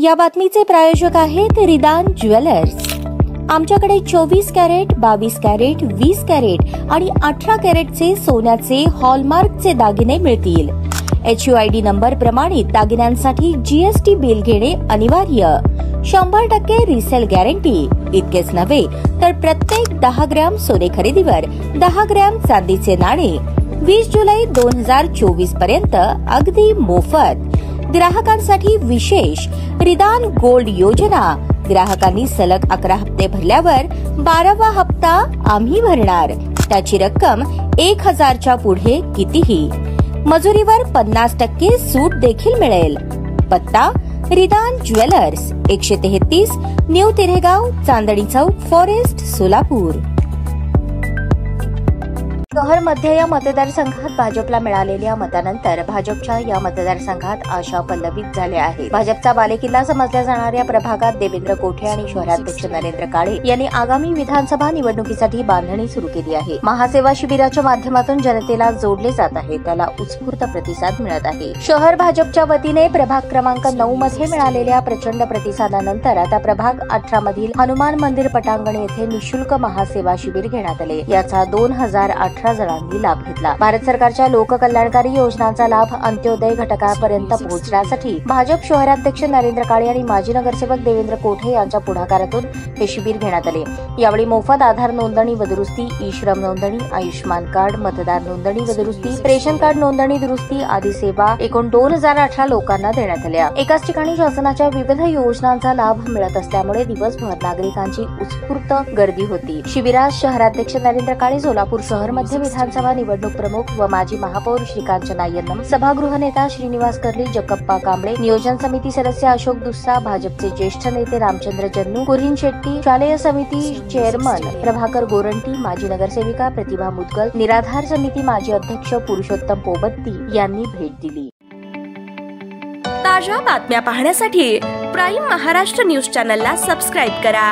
या बातमीचे प्रायोजक आहेत रिदान ज्वेलर्स। आमच्याकडे 24 कॅरेट, 22 कॅरेट, 20 कॅरेट आणि 18 कॅरेटचे सोन्याचे हॉलमार्कचे दागिने मिळतील। HUID नंबर प्रमाणित दागिन्यांसाठी GST बिल घेणे अनिवार्य। 100% रिसेल गॅरंटी। इतकेच नव्हे तर प्रत्येक 10 ग्रॅम सोने खरेदीवर 10 ग्रॅम चांदीचे नाणे 20 जुलै 2024 पर्यंत अगदी मोफत। ग्राहकांसाठी विशेष रिदान गोल्ड योजना। ग्राहकांनी सलग 11 हप्ते भरल्यावर 12वा हप्ता आम्ही भरणार। त्याची रक्कम 1000च्या पुढे कितीही। मजुरीवर 50% सूट देखील मिळेल। पत्ता रिदान jewellers, 133 new तिरेगाव, Chandni Chowk, forest, Solapur. शहर मध्य या मतदारसंघात भाजपला मिळालेल्या मतानंतर भाजपच्या या मतदारसंघात आशा पल्लवित झाल्या आहेत। भाजपचा बालेकिल्ला समजल्या जाणाऱ्या प्रभागात देवेंद्र कोठे आणि शहराध्यक्ष नरेंद्र काळे यांनी आगामी विधानसभा निवडणुकीसाठी बांधणी सुरू केली आहे। महासेवा शिबिराच्या माध्यमातून जनतेला जोडले जात आहे, त्याला उत्स्फूर्त प्रतिसाद मिळत आहे। शहर भाजपच्या वतीने प्रभाग क्रमांक 9 मध्ये मिळालेल्या प्रचंड प्रतिसादानंतर आता प्रभाग 18 मधील हनुमान मंदिर पटांगण येथे निशुल्क महासेवा शिबिर घेण्यात आले। याचा 2018 जणांनी लाभ घेतला। भारत सरकारच्या लोककल्याणकारी योजनांचा लाभ अंत्योदय घटकापर्यंत पोहोचण्यासाठी भाजप शहराध्यक्ष नरेंद्र काळे आणि माजी नगरसेवक देवेंद्र कोठे यांच्या पुढाकारातून हे शिबिर घेण्यात आले। यावेळी मोफत आधार नोंदणी व दुरुस्ती, ई-श्रम नोंदणी, आयुष्मान कार्ड, मतदार नोंदणी व दुरुस्ती, रेशन कार्ड नोंदणी दुरुस्ती आदी सेवा एकूण 2018 लोकांना देण्यात आल्या। एकाच ठिकाणी शासनाच्या विविध योजनांचा लाभ मिळत असल्यामुळे दिवसभर नागरिकांची उत्स्फूर्त गर्दी होती। शिबिरात शहराध्यक्ष नरेंद्र काळे, सोलापूर शहर विधानसभा निवडणूक प्रमुख व माजी महापौर श्री कांचना यन्नम, सभागृह नेता श्रीनिवास कर्ली, जगप्पा कांबळे, नियोजन समिती सदस्य अशोक दुस्सा, भाजपचे ज्येष्ठ नेते रामचंद्र जन्नू, कुरीन शेट्टी, शालेय समिती चेअरमन प्रभाकर गोरंटी, माजी नगरसेविका प्रतिभा मुदगल, निराधार समिती माजी अध्यक्ष पुरुषोत्तम पोबत्ती यांनी भेट दिली। ताज्या बातम्या पाहण्यासाठी प्राईम महाराष्ट्र न्यूज चॅनलला सबस्क्राईब करा।